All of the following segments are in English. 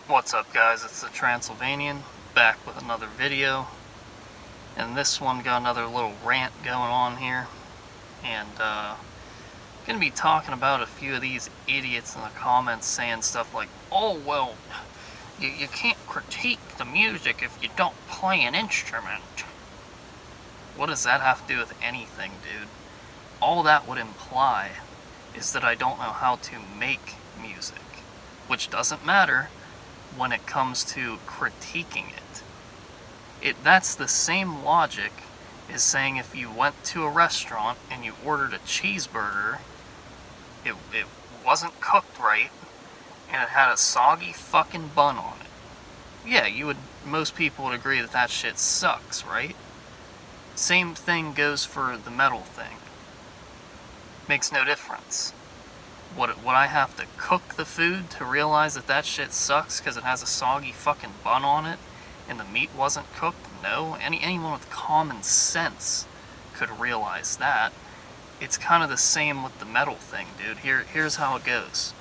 What's up, guys? It's the Transylvanian, back with another video, and this one got another little rant going on here, and gonna be talking about a few of these idiots in the comments saying stuff like, oh well, you can't critique the music if you don't play an instrument. What does that have to do with anything, dude? All that would imply is that I don't know how to make music, which doesn't matter when it comes to critiquing it. That's the same logic as saying if you went to a restaurant and you ordered a cheeseburger, it wasn't cooked right, and it had a soggy fucking bun on it. Yeah, most people would agree that that shit sucks, right? Same thing goes for the metal thing. Makes no difference. Would I have to cook the food to realize that that shit sucks because it has a soggy fucking bun on it and the meat wasn't cooked? No. Anyone with common sense could realize that. It's kind of the same with the metal thing, dude. Here's how it goes.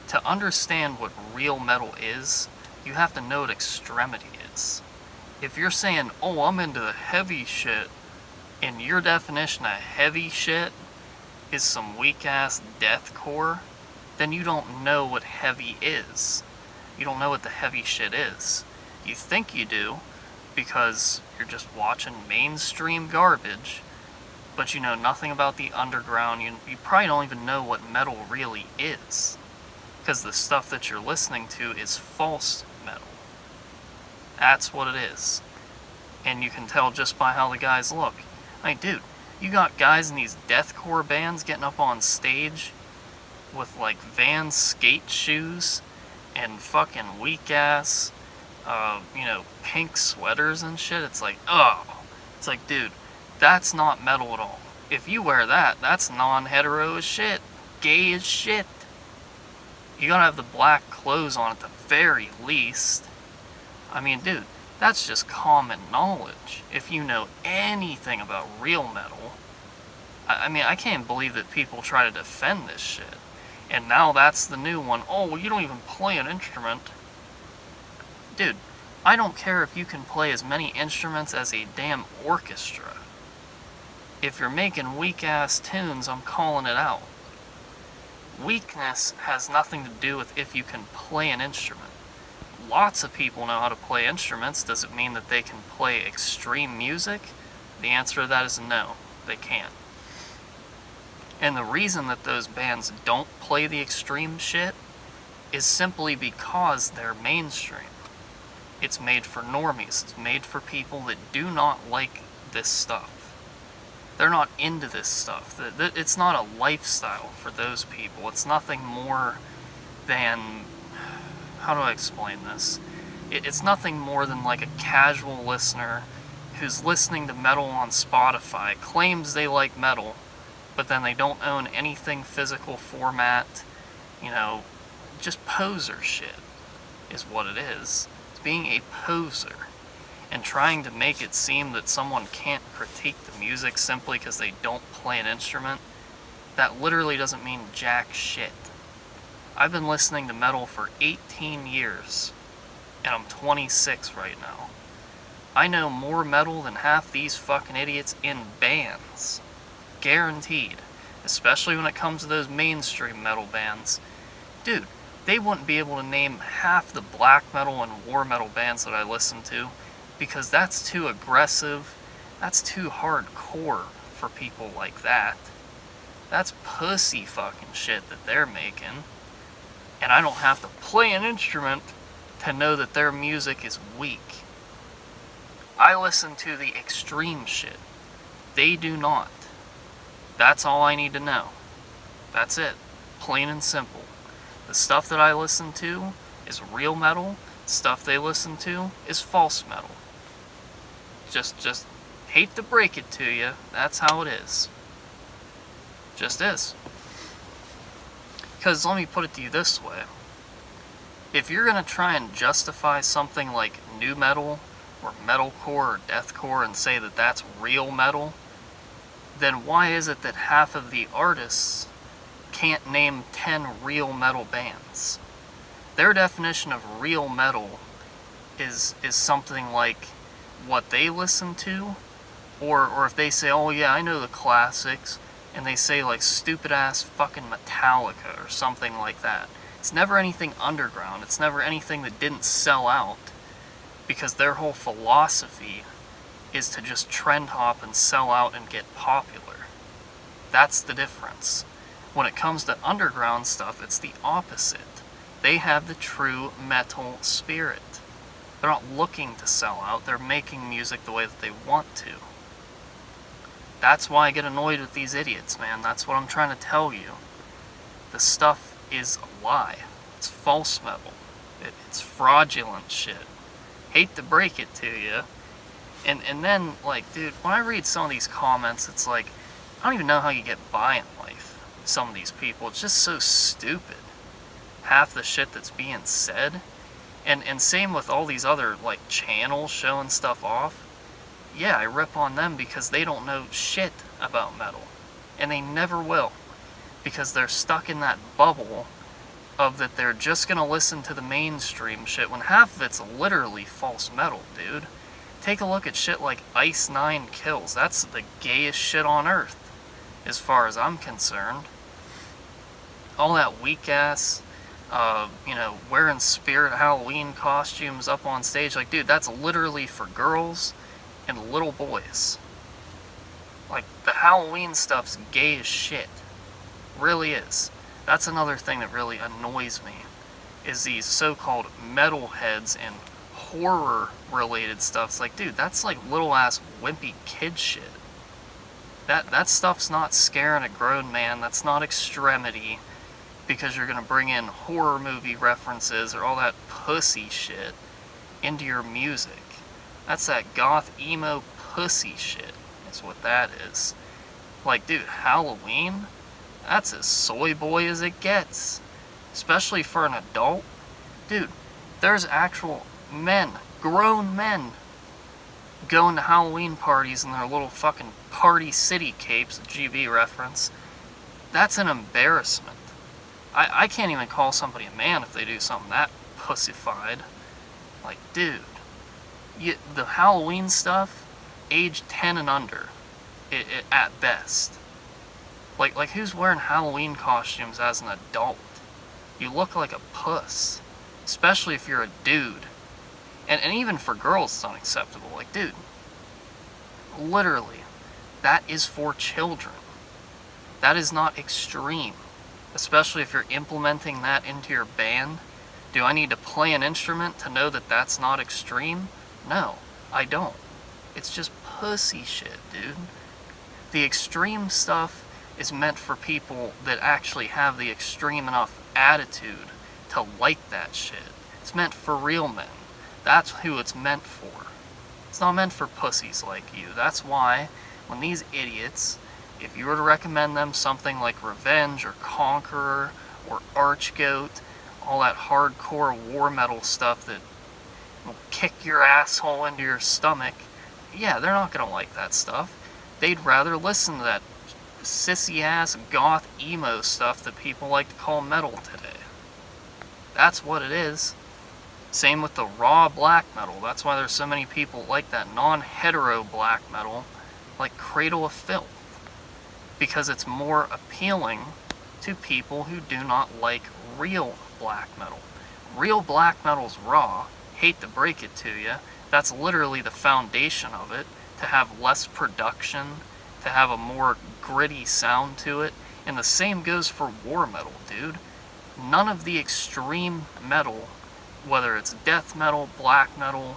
To understand what real metal is, you have to know what extremity is. If you're saying, oh, I'm into the heavy shit, and your definition of heavy shit is some weak-ass deathcore, then you don't know what heavy is. You don't know what the heavy shit is. You think you do, because you're just watching mainstream garbage, but you know nothing about the underground. You probably don't even know what metal really is, because the stuff that you're listening to is false metal. That's what it is. And you can tell just by how the guys look. I mean, dude, you got guys in these deathcore bands getting up on stage with like Vans skate shoes and fucking weak ass, pink sweaters and shit. It's like, it's like, dude, that's not metal at all. If you wear that, that's non-hetero as shit, gay as shit. You gotta have the black clothes on at the very least. I mean, dude, that's just common knowledge. If you know anything about real metal, I mean, I can't believe that people try to defend this shit. And now that's the new one. Oh, well, you don't even play an instrument. Dude, I don't care if you can play as many instruments as a damn orchestra. If you're making weak-ass tunes, I'm calling it out. Weakness has nothing to do with if you can play an instrument. Lots of people know how to play instruments. Does it mean that they can play extreme music? The answer to that is no, they can't. And the reason that those bands don't play the extreme shit is simply because they're mainstream. It's made for normies. It's made for people that do not like this stuff. They're not into this stuff. It's not a lifestyle for those people. It's nothing more than... how do I explain this? It's nothing more than like a casual listener who's listening to metal on Spotify, claims they like metal, but then they don't own anything physical format, just poser shit is what it is. It's being a poser and trying to make it seem that someone can't critique the music simply because they don't play an instrument. That literally doesn't mean jack shit. I've been listening to metal for 18 years, and I'm 26 right now. I know more metal than half these fucking idiots in bands. Guaranteed. Especially when it comes to those mainstream metal bands. Dude, they wouldn't be able to name half the black metal and war metal bands that I listen to, because that's too aggressive, that's too hardcore for people like that. That's pussy fucking shit that they're making. And I don't have to play an instrument to know that their music is weak. I listen to the extreme shit. They do not. That's all I need to know. That's it. Plain and simple. The stuff that I listen to is real metal. Stuff they listen to is false metal. Just hate to break it to you. That's how it is. Just is. Because let me put it to you this way. If you're going to try and justify something like nu metal or metalcore or deathcore and say that that's real metal, then why is it that half of the artists can't name 10 real metal bands? Their definition of real metal is something like what they listen to, or if they say, oh yeah, I know the classics, and they say like stupid ass fucking Metallica or something like that. It's never anything underground. It's never anything that didn't sell out, because their whole philosophy is to just trend hop and sell out and get popular. That's the difference. When it comes to underground stuff, it's the opposite. They have the true metal spirit. They're not looking to sell out. They're making music the way that they want to. That's why I get annoyed with these idiots, man. That's what I'm trying to tell you. The stuff is a lie. It's false metal. It's fraudulent shit. Hate to break it to you. And then, like, dude, when I read some of these comments, it's like, I don't even know how you get by in life. Some of these people, it's just so stupid. Half the shit that's being said. And same with all these other, like, channels showing stuff off. Yeah, I rip on them because they don't know shit about metal. And they never will. Because they're stuck in that bubble of that they're just gonna listen to the mainstream shit when half of it's literally false metal, dude. Take a look at shit like Ice 9 Kills. That's the gayest shit on earth, as far as I'm concerned. All that weak ass, wearing spirit Halloween costumes up on stage. Like, dude, that's literally for girls and little boys. Like, the Halloween stuff's gay as shit. Really is. That's another thing that really annoys me, is these so-called metalheads and horror-related stuff. It's like, dude, that's like little-ass wimpy kid shit. That stuff's not scaring a grown man. That's not extremity, because you're gonna bring in horror movie references or all that pussy shit into your music. That's that goth emo pussy shit. That's what that is. Like, dude, Halloween? That's as soy boy as it gets. Especially for an adult. Dude, there's actual men, grown men, going to Halloween parties in their little fucking Party City capes, GB reference. That's an embarrassment. I can't even call somebody a man if they do something that pussified. Like, dude, the Halloween stuff, age 10 and under, at best. Like who's wearing Halloween costumes as an adult? You look like a puss. Especially if you're a dude. And even for girls it's unacceptable. Like, dude, literally, that is for children. That is not extreme. Especially if you're implementing that into your band. Do I need to play an instrument to know that that's not extreme? No, I don't. It's just pussy shit, dude. The extreme stuff is meant for people that actually have the extreme enough attitude to like that shit. It's meant for real men. That's who it's meant for. It's not meant for pussies like you. That's why, when these idiots, if you were to recommend them something like Revenge or Conqueror or Archgoat, all that hardcore war metal stuff that will kick your asshole into your stomach, yeah, they're not gonna like that stuff. They'd rather listen to that sissy-ass goth emo stuff that people like to call metal today. That's what it is. Same with the raw black metal. That's why there's so many people like that non-hetero black metal, like Cradle of Filth. Because it's more appealing to people who do not like real black metal. Real black metal's raw. Hate to break it to you. That's literally the foundation of it. To have less production, to have a more gritty sound to it. And the same goes for war metal, dude. None of the extreme metal, whether it's death metal, black metal,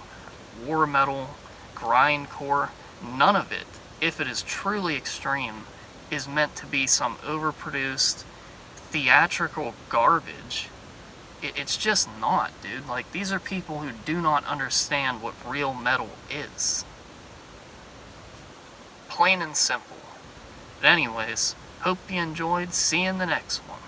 war metal, grindcore, none of it, if it is truly extreme, is meant to be some overproduced, theatrical garbage. It's just not, dude. Like, these are people who do not understand what real metal is. Plain and simple. But anyways, hope you enjoyed. See you in the next one.